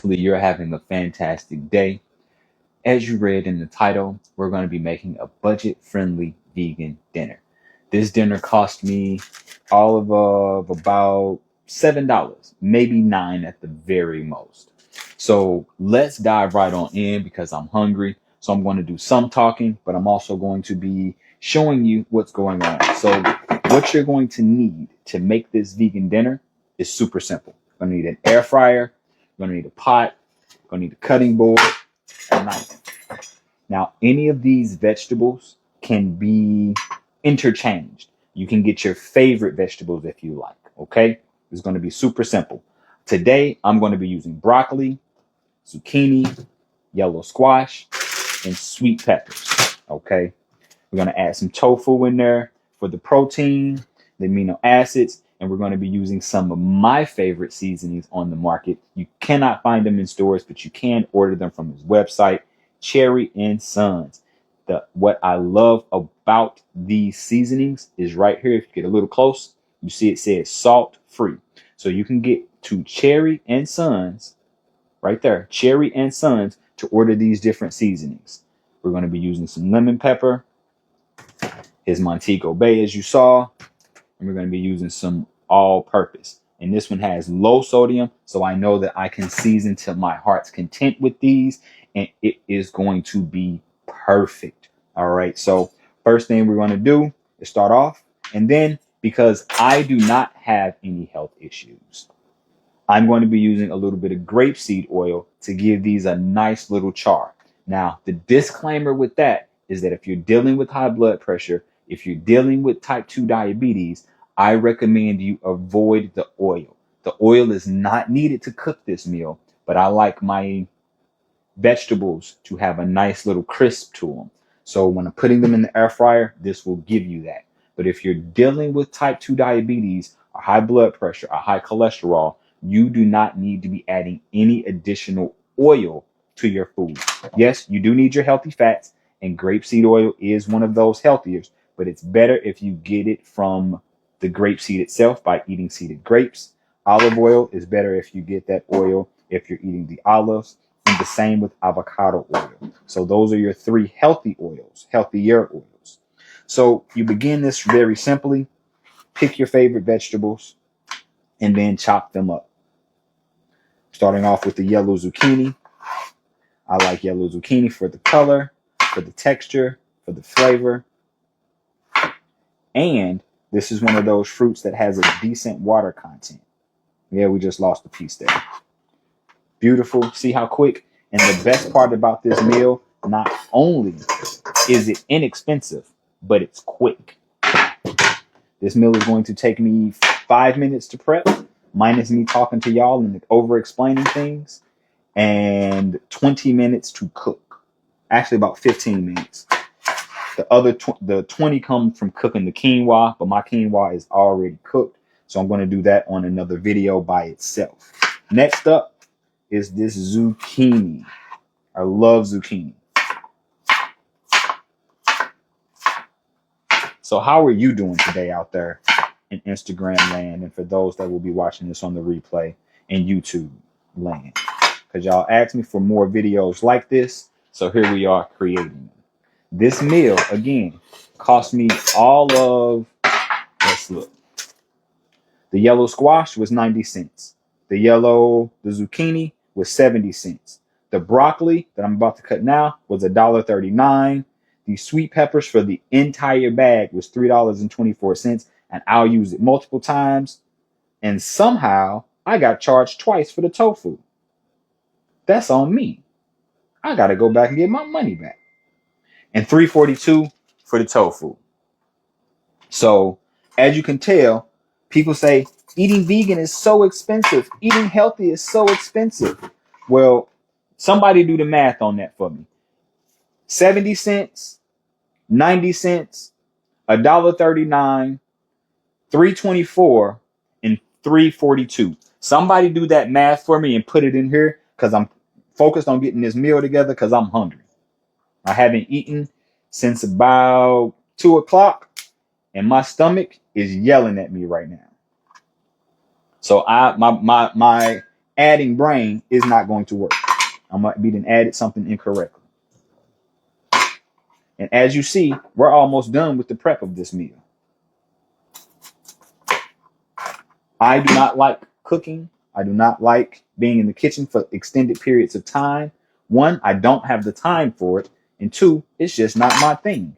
You're having a fantastic day. As you read in the title, we're going to be making a budget-friendly vegan dinner. This dinner cost me all of about $7, maybe 9 at the very most. So let's dive right on in because I'm hungry. So I'm going to do some talking, but I'm also going to be showing you what's going on. So what you're going to need to make this vegan dinner is super simple. You're going to need an air fryer. You're going to need a pot. You're going to need a cutting board, a knife. Now, any of these vegetables can be interchanged. You can get your favorite vegetables if you like, okay? It's going to be super simple. Today, I'm going to be using broccoli, zucchini, yellow squash, and sweet peppers, okay? We're going to add some tofu in there for the protein, the amino acids, and we're going to be using some of my favorite seasonings on the market. You cannot find them in stores, but you can order them from his website, Cherry and Sons. What I love about these seasonings is right here. If you get a little close, you see it says salt free. So you can get to Cherry and Sons right there, Cherry and Sons, to order these different seasonings. We're going to be using some lemon pepper, his Montego Bay, as you saw, and we're going to be using some all-purpose. And this one has low sodium, so I know that I can season to my heart's content with these, and it is going to be perfect. All right, so first thing we're going to do is start off, and then because I do not have any health issues, I'm going to be using a little bit of grapeseed oil to give these a nice little char. Now, the disclaimer with that is that if you're dealing with high blood pressure, if you're dealing with type 2 diabetes, I recommend you avoid the oil. The oil is not needed to cook this meal, but I like my vegetables to have a nice little crisp to them. So when I'm putting them in the air fryer, this will give you that. But if you're dealing with type 2 diabetes, or high blood pressure, or high cholesterol, you do not need to be adding any additional oil to your food. Yes, you do need your healthy fats, and grapeseed oil is one of those healthier, but it's better if you get it from the grapeseed itself by eating seeded grapes. Olive oil is better if you get that oil if you're eating the olives, and the same with avocado oil. So those are your 3 healthy oils, healthier oils. So you begin this very simply. Pick your favorite vegetables and then chop them up. Starting off with the yellow zucchini. I like yellow zucchini for the color, for the texture, for the flavor. And this is one of those fruits that has a decent water content. Yeah, we just lost a piece there. Beautiful. See how quick? And the best part about this meal, not only is it inexpensive, but it's quick. This meal is going to take me 5 minutes to prep, minus me talking to y'all and over explaining things, and 20 minutes to cook. Actually, about 15 minutes. The 20 comes from cooking the quinoa, but my quinoa is already cooked. So I'm going to do that on another video by itself. Next up is this zucchini. I love zucchini. So how are you doing today out there in Instagram land? And for those that will be watching this on the replay in YouTube land. Because y'all asked me for more videos like this. So here we are creating them. This meal, again, cost me all of, let's look. The yellow squash was 90 cents. The zucchini was 70 cents. The broccoli that I'm about to cut now was $1.39. The sweet peppers for the entire bag was $3.24. And I'll use it multiple times. And somehow I got charged twice for the tofu. That's on me. I got to go back and get my money back. And $3.42 for the tofu. So as you can tell, people say eating vegan is so expensive. Eating healthy is so expensive. Well, somebody do the math on that for me. 70 cents, 90 cents, $1.39, $3.24, and $3.42. Somebody do that math for me and put it in here because I'm focused on getting this meal together because I'm hungry. I haven't eaten since about 2 o'clock, and my stomach is yelling at me right now. So my adding brain is not going to work. I might be then added something incorrectly. And as you see, we're almost done with the prep of this meal. I do not like cooking. I do not like being in the kitchen for extended periods of time. One, I don't have the time for it. And two, it's just not my thing.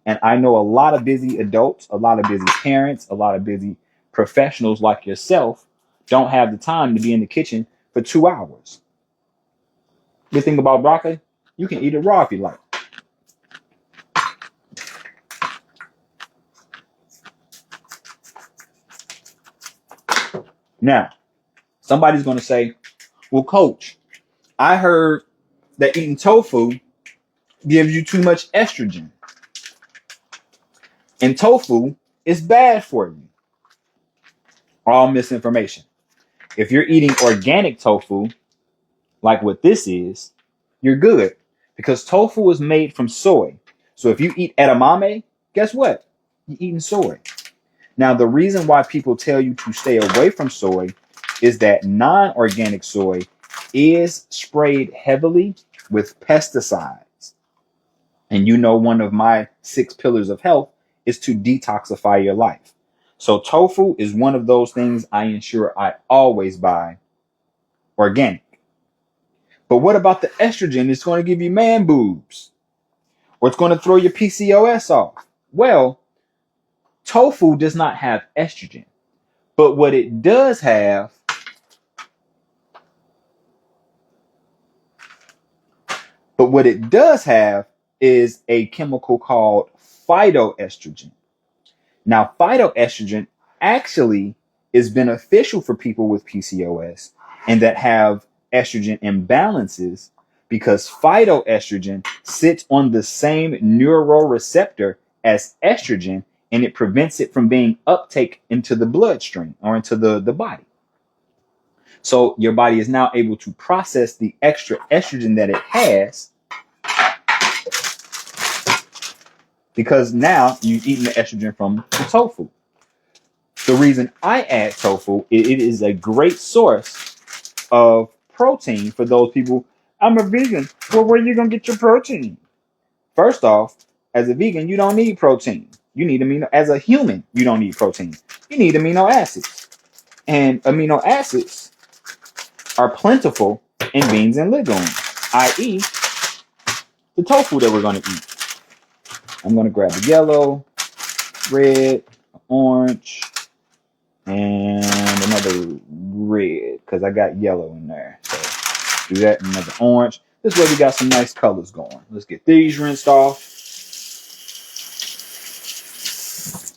And I know a lot of busy adults, a lot of busy parents, a lot of busy professionals like yourself don't have the time to be in the kitchen for 2 hours. Good thing about broccoli, you can eat it raw if you like. Now, somebody's going to say, well, coach, I heard that eating tofu gives you too much estrogen. And tofu is bad for you. All misinformation. If you're eating organic tofu, like what this is, you're good. Because tofu is made from soy. So if you eat edamame, guess what? You're eating soy. Now, the reason why people tell you to stay away from soy is that non-organic soy is sprayed heavily with pesticides. And you know, one of my 6 pillars of health is to detoxify your life. So tofu is one of those things I ensure I always buy organic. But what about the estrogen? It's going to give you man boobs, or it's going to throw your PCOS off. Well, tofu does not have estrogen. But what it does have is a chemical called phytoestrogen. Now, phytoestrogen actually is beneficial for people with PCOS and that have estrogen imbalances, because phytoestrogen sits on the same neuroreceptor as estrogen, and it prevents it from being uptake into the bloodstream or into the body. So your body is now able to process the extra estrogen that it has, because now you've eaten the estrogen from the tofu. The reason I add tofu, it is a great source of protein for those people. I'm a vegan. Well, where are you going to get your protein? First off, as a vegan, you don't need protein. You need as a human, you don't need protein. You need amino acids. And amino acids are plentiful in beans and legumes, i.e. the tofu that we're going to eat. I'm going to grab the yellow, red, orange, and another red, because I got yellow in there. So do that, and another orange. This way we got some nice colors going. Let's get these rinsed off.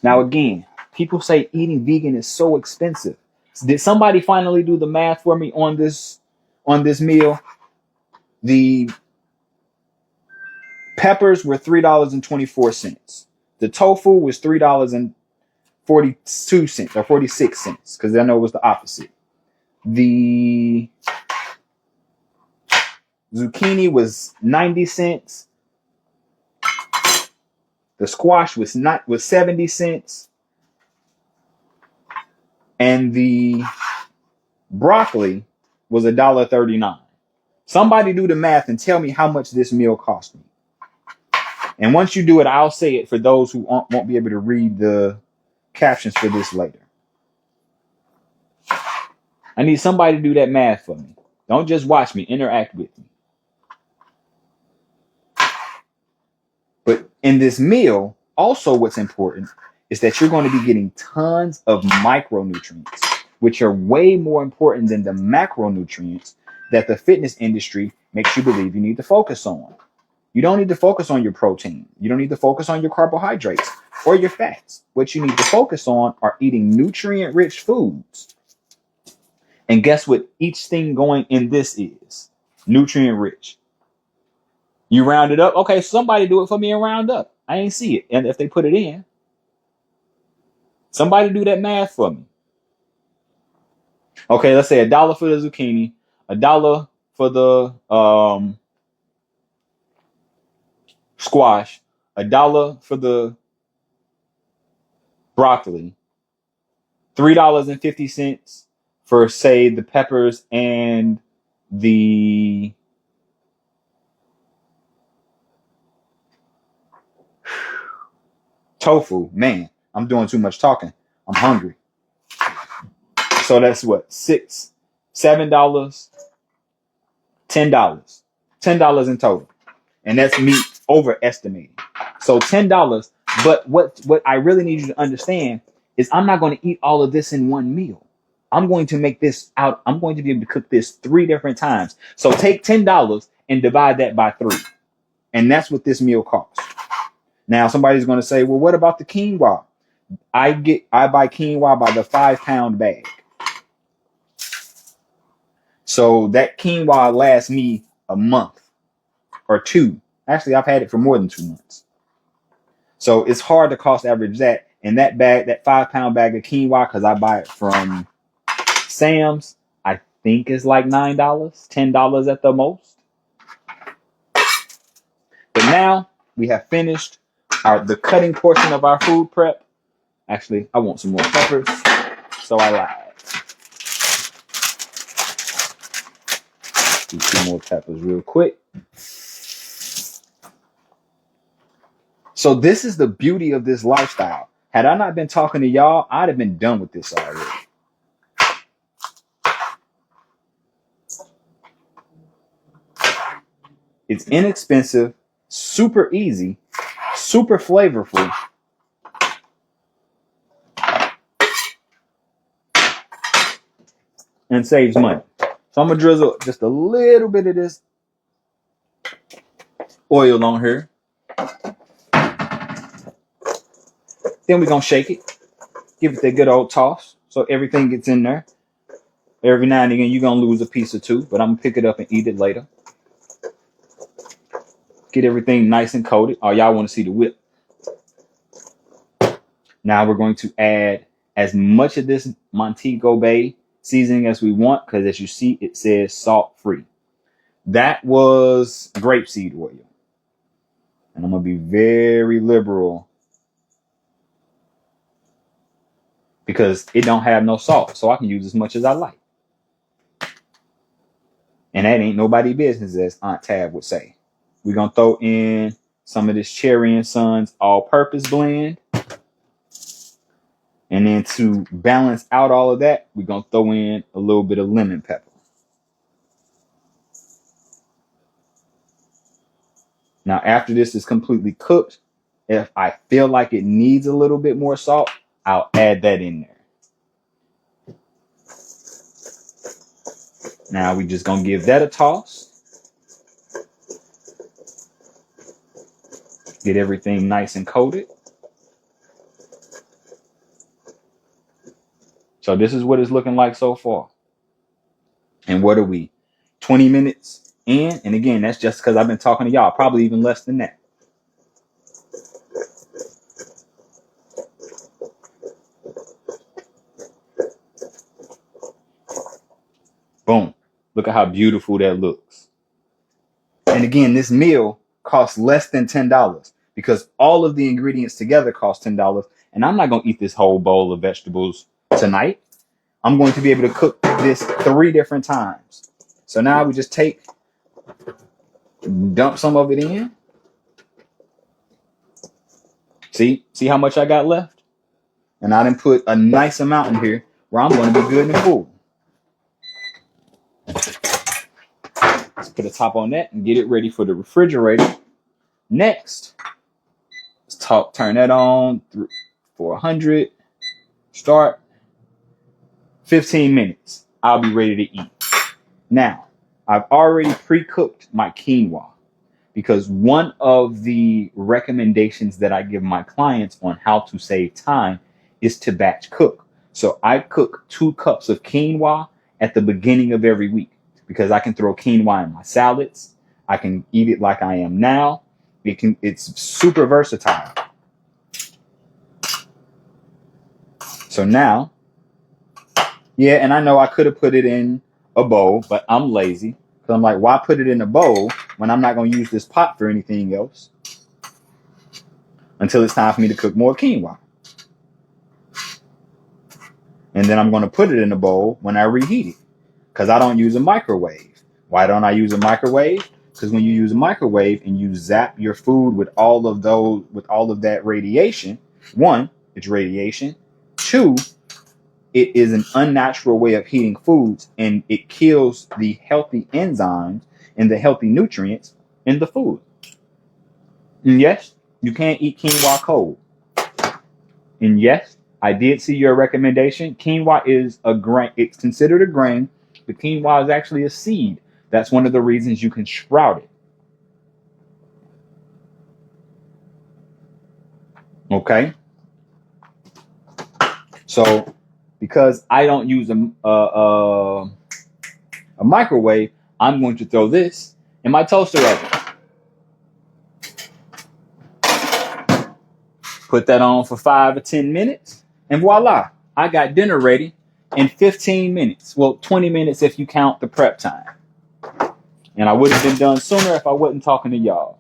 Now again, people say eating vegan is so expensive. Did somebody finally do the math for me on this meal? The peppers were $3.24. The tofu was $3.42 or 46 cents, because I know it was the opposite. The zucchini was 90 cents. The squash was 70 cents. And the broccoli was $1.39. Somebody do the math and tell me how much this meal cost me. And once you do it, I'll say it for those who won't be able to read the captions for this later. I need somebody to do that math for me. Don't just watch me, interact with me. But in this meal, also what's important is that you're going to be getting tons of micronutrients, which are way more important than the macronutrients that the fitness industry makes you believe you need to focus on. You don't need to focus on your protein. You don't need to focus on your carbohydrates or your fats. What you need to focus on are eating nutrient-rich foods. And guess what each thing going in this is? Nutrient-rich. You round it up. Okay, somebody do it for me and round up. I ain't see it. And if they put it in, somebody do that math for me. Okay, let's say $1 for the zucchini, $1 for the squash, $1 for the broccoli, $3.50 for, say, the peppers and the tofu. Man, I'm doing too much talking. I'm hungry. So that's what, $6, $7, $10. $10 in total. And that's me overestimating. So $10. But what I really need you to understand is I'm not going to eat all of this in one meal. I'm going to make this out. I'm going to be able to cook this 3 different times. So take $10 and divide that by 3. And that's what this meal costs. Now, somebody's going to say, well, what about the quinoa? I buy quinoa by the 5-pound bag. So that quinoa lasts me a month or 2. Actually, I've had it for more than 2 months. So it's hard to cost average that. And that bag, that 5-pound bag of quinoa, because I buy it from Sam's, I think is like $9, $10 at the most. But now we have finished the cutting portion of our food prep. Actually, I want some more peppers, so I lied. Do 2 more peppers real quick. So this is the beauty of this lifestyle. Had I not been talking to y'all, I'd have been done with this already. It's inexpensive, super easy, super flavorful. And saves money. So I'm going to drizzle just a little bit of this oil on here. Then we're going to shake it. Give it that good old toss so everything gets in there. Every now and again, you're going to lose a piece or 2, but I'm going to pick it up and eat it later. Get everything nice and coated. Oh, y'all want to see the whip. Now we're going to add as much of this Montego Bay seasoning as we want, because as you see, it says salt-free. That was grapeseed oil. And I'm going to be very liberal because it don't have no salt, so I can use as much as I like. And that ain't nobody business, as Aunt Tab would say. We're going to throw in some of this Cherry and Sons all-purpose blend. And then to balance out all of that, we're going to throw in a little bit of lemon pepper. Now, after this is completely cooked, if I feel like it needs a little bit more salt, I'll add that in there. Now, we're just going to give that a toss. Get everything nice and coated. So this is what it's looking like so far. And what are we? 20 minutes in? And again, that's just because I've been talking to y'all. Probably even less than that. Boom. Look at how beautiful that looks. And again, this meal costs less than $10 because all of the ingredients together cost $10. And I'm not going to eat this whole bowl of vegetables tonight. I'm going to be able to cook this 3 different times. So now we just dump some of it in. See how much I got left? And I done put a nice amount in here where I'm going to be good and full. Let's put a top on that and get it ready for the refrigerator. Next, let's turn that on for 100. Start. 15 minutes. I'll be ready to eat. Now, I've already pre-cooked my quinoa because one of the recommendations that I give my clients on how to save time is to batch cook. So I cook 2 cups of quinoa at the beginning of every week because I can throw quinoa in my salads. I can eat it like I am now. It's super versatile. So now, yeah, and I know I could have put it in a bowl, but I'm lazy. So I'm like, why put it in a bowl when I'm not going to use this pot for anything else until it's time for me to cook more quinoa? And then I'm going to put it in a bowl when I reheat it, because I don't use a microwave. Why don't I use a microwave? Because when you use a microwave and you zap your food with all of that radiation, one, it's radiation. Two, it is an unnatural way of heating foods, and it kills the healthy enzymes and the healthy nutrients in the food. And yes, you can't eat quinoa cold. And yes, I did see your recommendation. Quinoa is a grain. It's considered a grain, but quinoa is actually a seed. That's one of the reasons you can sprout it. Okay. So, because I don't use a microwave, I'm going to throw this in my toaster oven. Put that on for 5 or 10 minutes, and voila, I got dinner ready in 15 minutes. Well, 20 minutes if you count the prep time. And I would have been done sooner if I wasn't talking to y'all.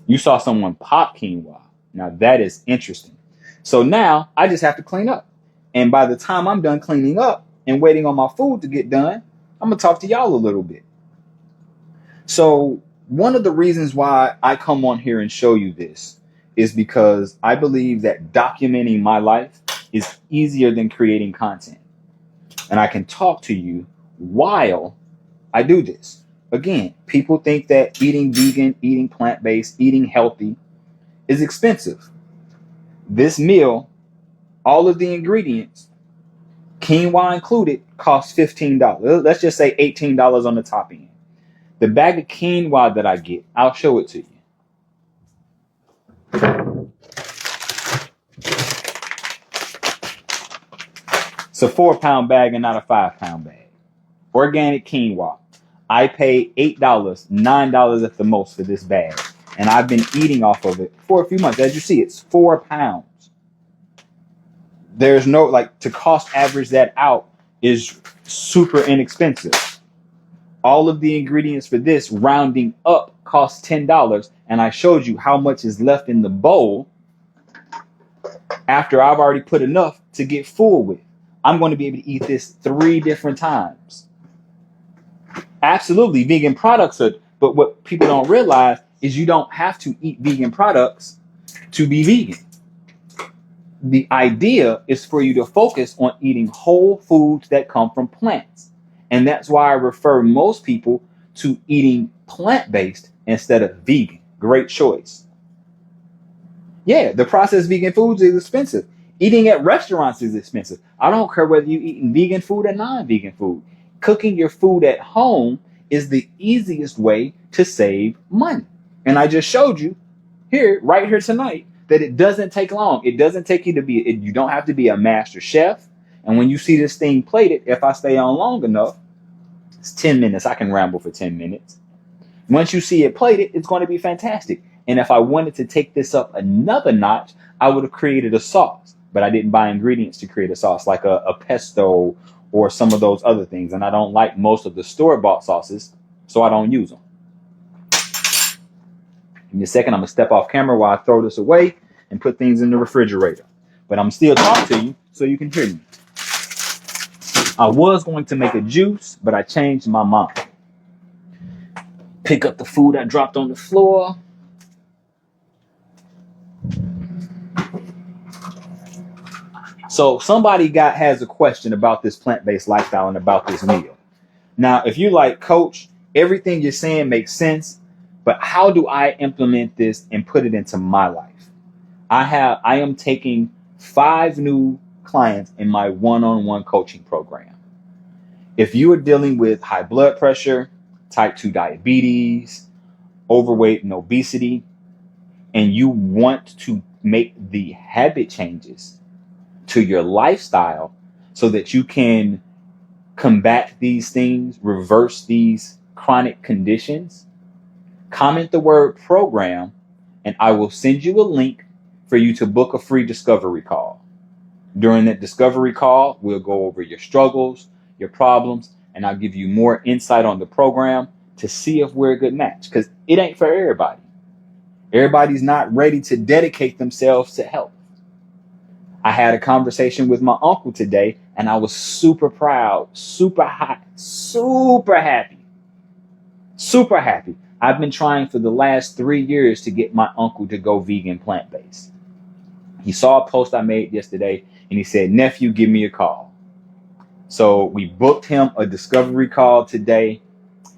You saw someone pop quinoa. Now that is interesting. So now I just have to clean up. And by the time I'm done cleaning up and waiting on my food to get done, I'm going to talk to y'all a little bit. So one of the reasons why I come on here and show you this is because I believe that documenting my life is easier than creating content. And I can talk to you while I do this. Again, people think that eating vegan, eating plant-based, eating healthy is expensive. This meal, all of the ingredients, quinoa included, costs $15. Let's just say $18 on the top end. The bag of quinoa that I get, I'll show it to you. It's a 4-pound bag and not a 5-pound bag. Organic quinoa. I pay $8, $9 at the most for this bag. And I've been eating off of it for a few months. As you see, it's 4 pounds. There's no, to cost average that out is super inexpensive. All of the ingredients for this, rounding up, cost $10. And I showed you how much is left in the bowl after I've already put enough to get full with. I'm going to be able to eat this 3 different times. Absolutely, vegan products are, but what people don't realize is you don't have to eat vegan products to be vegan. The idea is for you to focus on eating whole foods that come from plants. And that's why I refer most people to eating plant-based instead of vegan. Great choice. Yeah, the processed vegan foods is expensive. Eating at restaurants is expensive. I don't care whether you're eating vegan food or non-vegan food. Cooking your food at home is the easiest way to save money. And I just showed you right here tonight, that it doesn't take long. It doesn't take you you don't have to be a master chef. And when you see this thing plated, if I stay on long enough, it's 10 minutes. I can ramble for 10 minutes. Once you see it plated, it's going to be fantastic. And if I wanted to take this up another notch, I would have created a sauce. But I didn't buy ingredients to create a sauce, like a pesto or some of those other things. And I don't like most of the store-bought sauces, so I don't use them. In a second, I'm going to step off camera while I throw this away and put things in the refrigerator. But I'm still talking to you so you can hear me. I was going to make a juice, but I changed my mind. Pick up the food I dropped on the floor. So somebody has a question about this plant-based lifestyle and about this meal. Now, if you're like, Coach, everything you're saying makes sense, but how do I implement this and put it into my life? I am taking 5 new clients in my one-on-one coaching program. If you are dealing with high blood pressure, type 2 diabetes, overweight and obesity, and you want to make the habit changes to your lifestyle so that you can combat these things, reverse these chronic conditions, comment the word program, and I will send you a link for you to book a free discovery call. During that discovery call, we'll go over your struggles, your problems, and I'll give you more insight on the program to see if we're a good match, because it ain't for everybody. Everybody's not ready to dedicate themselves to health. I had a conversation with my uncle today, and I was super proud, super hot, super happy, super happy. I've been trying for the last 3 years to get my uncle to go vegan plant-based. He saw a post I made yesterday, and he said, "Nephew, give me a call." So we booked him a discovery call today,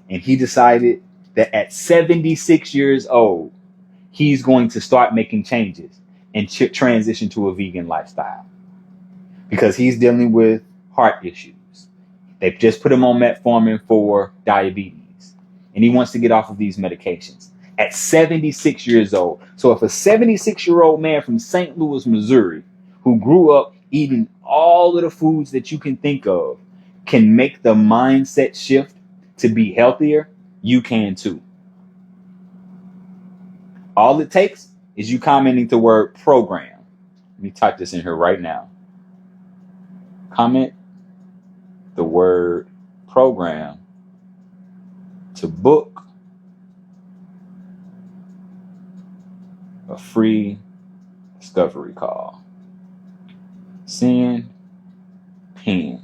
and he decided that at 76 years old, he's going to start making changes and transition to a vegan lifestyle because he's dealing with heart issues. They've just put him on metformin for diabetes, and he wants to get off of these medications at 76 years old. So if a 76-year-old man from St. Louis, Missouri, who grew up eating all of the foods that you can think of, can make the mindset shift to be healthier, you can too. All it takes is you commenting the word program. Let me type this in here right now. Comment the word program to book a free discovery call. Send pin.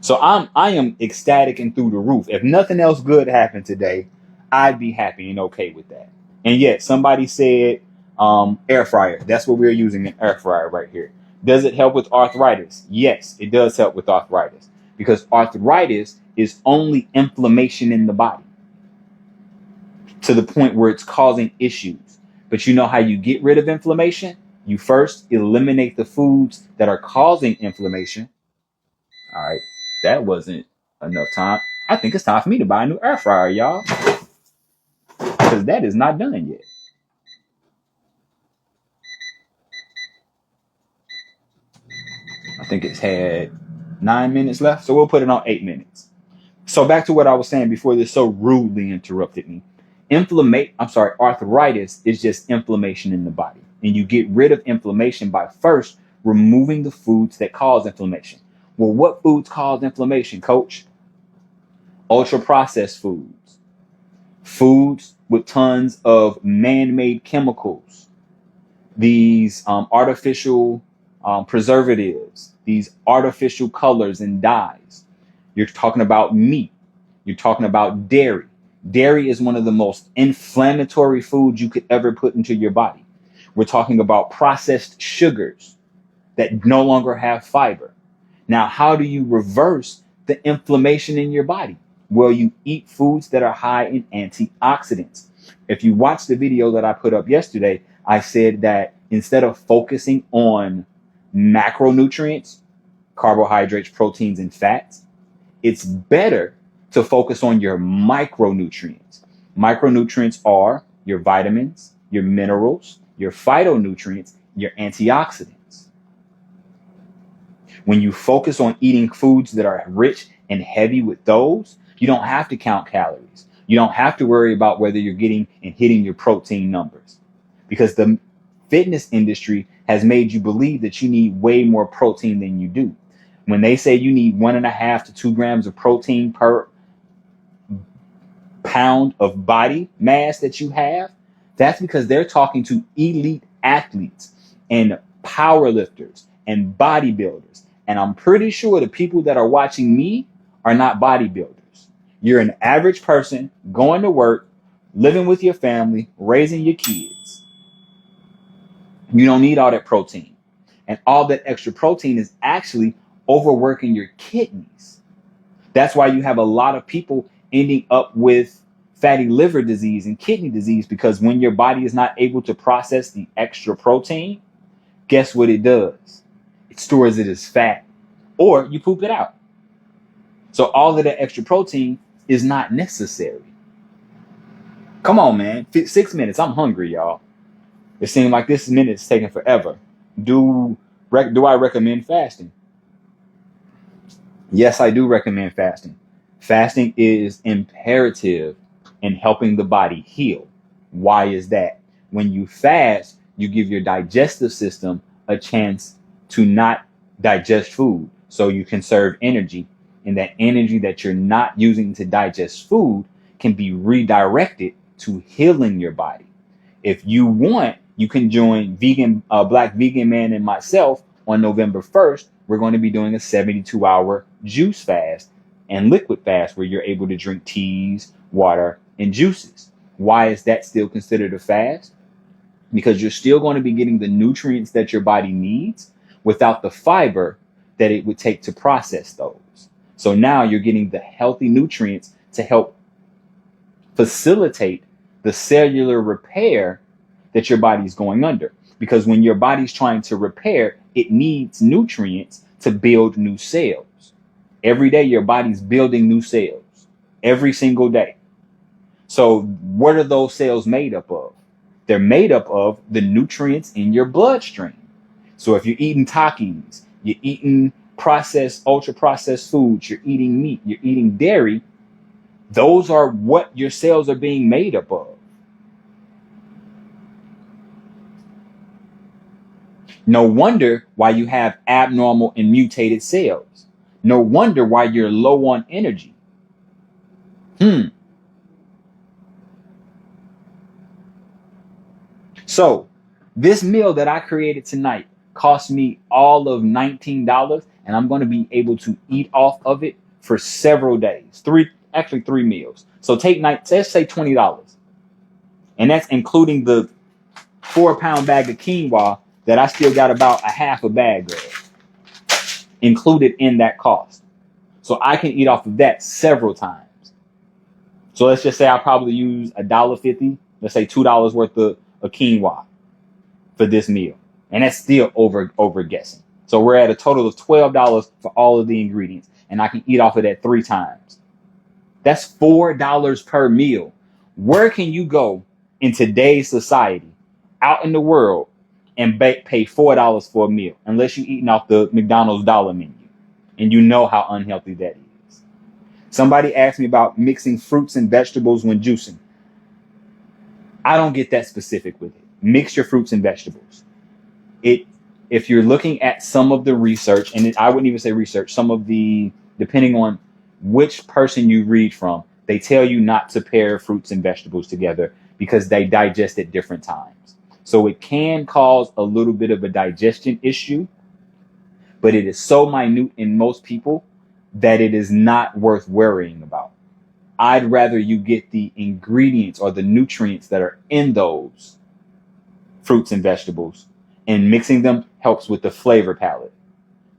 So I am ecstatic and through the roof. If nothing else good happened today, I'd be happy and okay with that. And yet somebody said air fryer. That's what we're using, an air fryer right here. Does it help with arthritis? Yes, it does help with arthritis, because arthritis is only inflammation in the body to the point where it's causing issues. But you know how you get rid of inflammation? You first eliminate the foods that are causing inflammation. All right, that wasn't enough time. I think it's time for me to buy a new air fryer, y'all, because that is not done yet. I think it's had 9 minutes left, so we'll put it on 8 minutes. So back to what I was saying before this so rudely interrupted me. Arthritis is just inflammation in the body. And you get rid of inflammation by first removing the foods that cause inflammation. Well, what foods cause inflammation, coach? Ultra processed foods. Foods with tons of man-made chemicals. These artificial preservatives, these artificial colors and dyes. You're talking about meat. You're talking about dairy. Dairy is one of the most inflammatory foods you could ever put into your body. We're talking about processed sugars that no longer have fiber. Now, how do you reverse the inflammation in your body? Well, you eat foods that are high in antioxidants. If you watch the video that I put up yesterday, I said that instead of focusing on macronutrients, carbohydrates, proteins, and fats, it's better to focus on your micronutrients. Micronutrients are your vitamins, your minerals, your phytonutrients, your antioxidants. When you focus on eating foods that are rich and heavy with those, you don't have to count calories. You don't have to worry about whether you're getting and hitting your protein numbers, because the fitness industry has made you believe that you need way more protein than you do. When they say you need 1.5 to 2 grams of protein per pound of body mass that you have, that's because they're talking to elite athletes and power lifters and bodybuilders. And I'm pretty sure the people that are watching me are not bodybuilders. You're an average person going to work, living with your family, raising your kids. You don't need all that protein. And all that extra protein is actually overworking your kidneys. That's why you have a lot of people ending up with fatty liver disease and kidney disease, because when your body is not able to process the extra protein, guess what it does? It stores it as fat, or you poop it out. So all of that extra protein is not necessary. Come on, man. 6 minutes. I'm hungry, y'all. It seems like this minute's taking forever. Do I recommend fasting? Yes, I do recommend fasting. Fasting is imperative in helping the body heal. Why is that? When you fast, you give your digestive system a chance to not digest food, so you conserve energy, and that energy that you're not using to digest food can be redirected to healing your body. If you want you can join Black Vegan Man and myself on November 1st. We're going to be doing a 72-hour juice fast and liquid fast where you're able to drink teas, water, and juices. Why is that still considered a fast? Because you're still going to be getting the nutrients that your body needs without the fiber that it would take to process those. So now you're getting the healthy nutrients to help facilitate the cellular repair that your body's going under. Because when your body's trying to repair, it needs nutrients to build new cells. Every day, your body's building new cells. Every single day. So what are those cells made up of? They're made up of the nutrients in your bloodstream. So if you're eating Takis, you're eating ultra processed foods, you're eating meat, you're eating dairy, those are what your cells are being made up of. No wonder why you have abnormal and mutated cells. No wonder why you're low on energy. So this meal that I created tonight cost me all of $19, and I'm going to be able to eat off of it for several days. Three meals. So let's say $20. And that's including the 4-pound bag of quinoa that I still got about a half a bag of included in that cost. So I can eat off of that several times. So let's just say I probably use $1.50, let's say $2 worth of quinoa for this meal. And that's still over guessing. So we're at a total of $12 for all of the ingredients. And I can eat off of that 3 times. That's $4 per meal. Where can you go in today's society, out in the world, and pay $4 for a meal? Unless you're eating off the McDonald's dollar menu. And you know how unhealthy that is. Somebody asked me about mixing fruits and vegetables when juicing. I don't get that specific with it. Mix your fruits and vegetables. If you're looking at some of the research, and I wouldn't even say research, depending on which person you read from, they tell you not to pair fruits and vegetables together because they digest at different times. So it can cause a little bit of a digestion issue, but it is so minute in most people that it is not worth worrying about. I'd rather you get the ingredients or the nutrients that are in those fruits and vegetables, and mixing them helps with the flavor palette.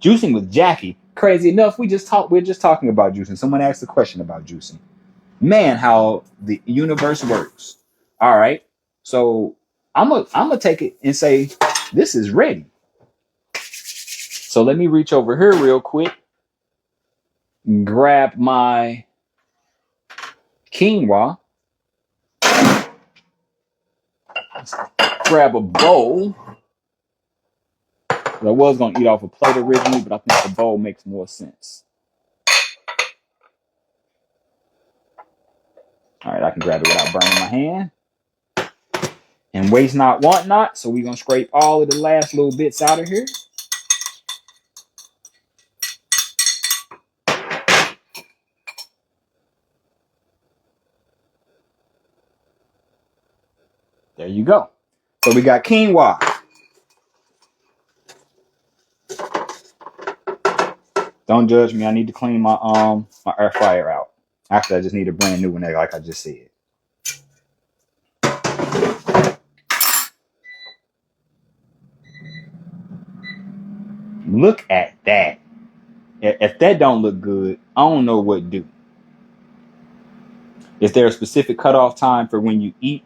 Juicing with Jackie, crazy enough, we're just talking about juicing. Someone asked a question about juicing. Man, how the universe works. All right. So I'm gonna take it and say this is ready. So let me reach over here real quick, grab my quinoa, grab a bowl. I was going to eat off a plate originally, but I think the bowl makes more sense. All right, I can grab it without burning my hand. And waste not, want not. So we're going to scrape all of the last little bits out of here. There you go. So we got quinoa. Don't judge me. I need to clean my air fryer out. Actually, I just need a brand new one there, like I just said. Look at that. If that don't look good, I don't know what to do. Is there a specific cutoff time for when you eat?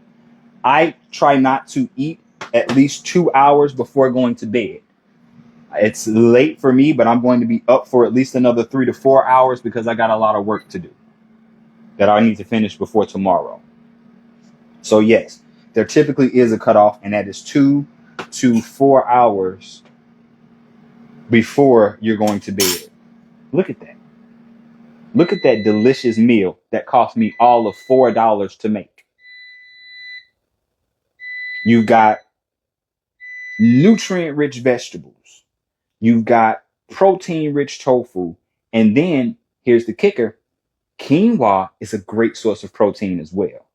I try not to eat at least 2 hours before going to bed. It's late for me, but I'm going to be up for at least another 3 to 4 hours because I got a lot of work to do that I need to finish before tomorrow. So yes, there typically is a cutoff, and that is 2 to 4 hours before you're going to bed. Look at that. Look at that delicious meal that cost me all of $4 to make. You've got nutrient-rich vegetables. You've got protein-rich tofu. And then, here's the kicker, quinoa is a great source of protein as well.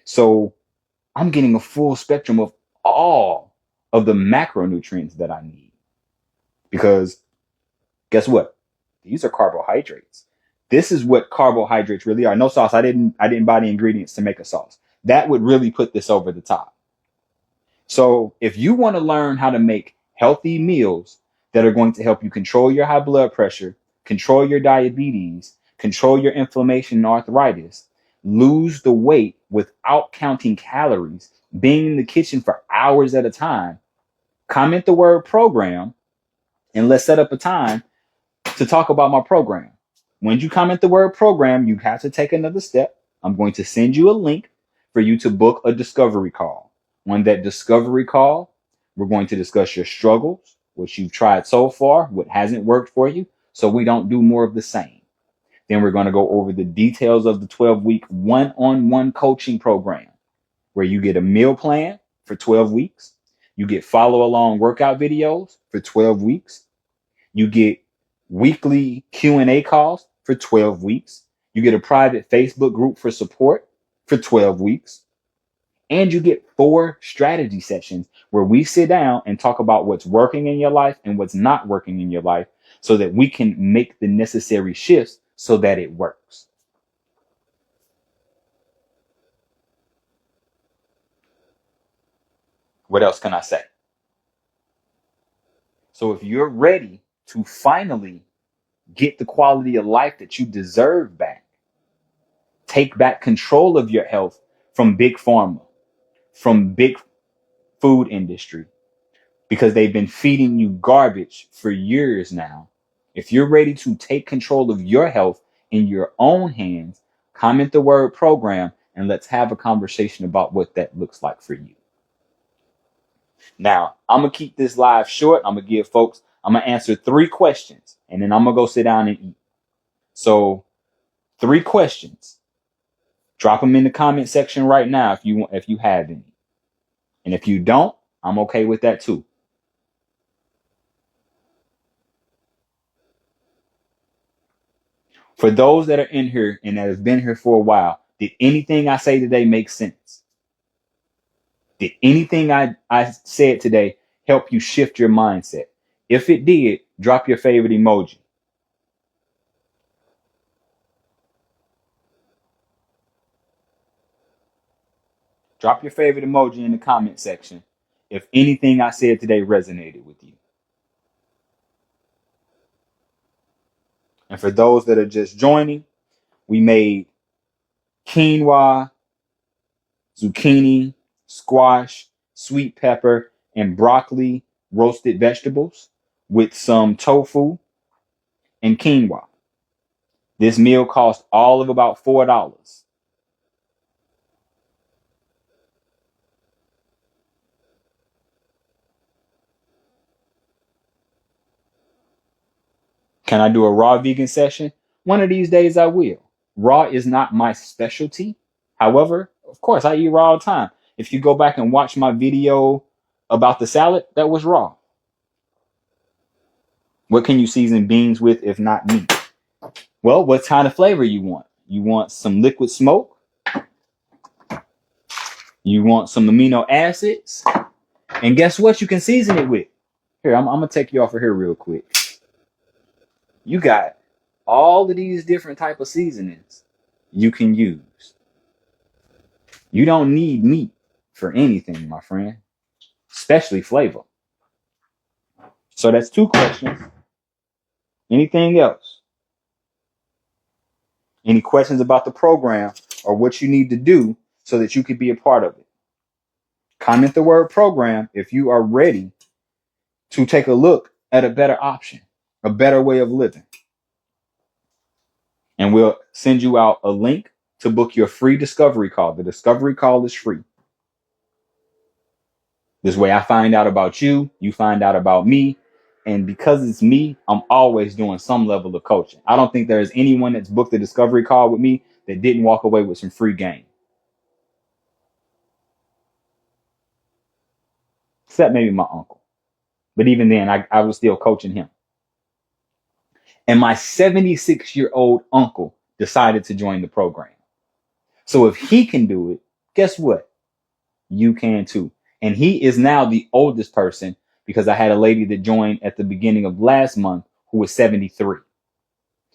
So I'm getting a full spectrum of all of the macronutrients that I need. Because guess what? These are carbohydrates. This is what carbohydrates really are. No sauce. I didn't buy the ingredients to make a sauce. That would really put this over the top. So if you want to learn how to make healthy meals that are going to help you control your high blood pressure, control your diabetes, control your inflammation and arthritis, lose the weight without counting calories, being in the kitchen for hours at a time, comment the word program and let's set up a time to talk about my program. When you comment the word program, you have to take another step. I'm going to send you a link for you to book a discovery call. On that discovery call, we're going to discuss your struggles, what you've tried so far, what hasn't worked for you, so we don't do more of the same. Then we're going to go over the details of the 12-week one-on-one coaching program, where you get a meal plan for 12 weeks. You get follow-along workout videos for 12 weeks. You get weekly Q&A calls for 12 weeks. You get a private Facebook group for support for 12 weeks. And you get 4 strategy sessions where we sit down and talk about what's working in your life and what's not working in your life so that we can make the necessary shifts so that it works. What else can I say? So if you're ready to finally get the quality of life that you deserve back, take back control of your health from big pharma, from big food industry, because they've been feeding you garbage for years now. If you're ready to take control of your health in your own hands, comment the word program and let's have a conversation about what that looks like for you. Now, I'm going to keep this live short. I'm going to answer 3 questions and then I'm going to go sit down and eat. So 3 questions. Drop them in the comment section right now if you have any. And if you don't, I'm okay with that too. For those that are in here and that have been here for a while, did anything I say today make sense? Did anything I said today help you shift your mindset? If it did, drop your favorite emoji. Drop your favorite emoji in the comment section if anything I said today resonated with you. And for those that are just joining, we made quinoa, zucchini, squash, sweet pepper, and broccoli roasted vegetables with some tofu and quinoa. This meal cost all of about $4. Can I do a raw vegan session? One of these days I will. Raw is not my specialty. However, of course, I eat raw all the time. If you go back and watch my video about the salad, that was raw. What can you season beans with if not meat? Well, what kind of flavor you want? You want some liquid smoke? You want some amino acids? And guess what you can season it with? Here, I'm going to take you off of here real quick. You got all of these different type of seasonings you can use. You don't need meat for anything, my friend, especially flavor. So that's 2 questions. Anything else? Any questions about the program or what you need to do so that you could be a part of it? Comment the word program if you are ready to take a look at a better option, a better way of living. And we'll send you out a link to book your free discovery call. The discovery call is free. This way I find out about you, you find out about me. And because it's me, I'm always doing some level of coaching. I don't think there's anyone that's booked a discovery call with me that didn't walk away with some free game. Except maybe my uncle. But even then, I was still coaching him. And my 76-year-old uncle decided to join the program. So if he can do it, guess what? You can too. And he is now the oldest person because I had a lady that joined at the beginning of last month who was 73.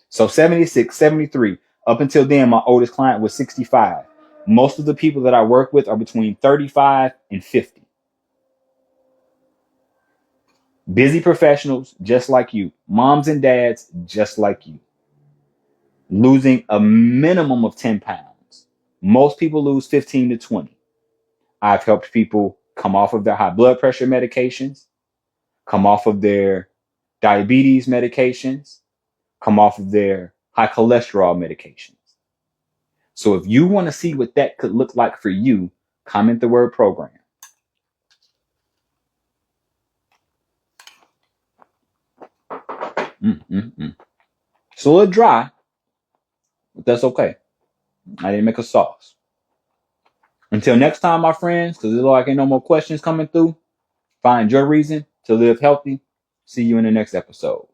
So 76, 73. Up until then, my oldest client was 65. Most of the people that I work with are between 35 and 50. Busy professionals just like you. Moms and dads just like you. Losing a minimum of 10 pounds. Most people lose 15 to 20. I've helped people come off of their high blood pressure medications, come off of their diabetes medications, come off of their high cholesterol medications. So if you want to see what that could look like for you, comment the word program. It's a little dry, but that's okay. I didn't make a sauce. Until next time, my friends, because it looks like ain't no more questions coming through. Find your reason to live healthy. See you in the next episode.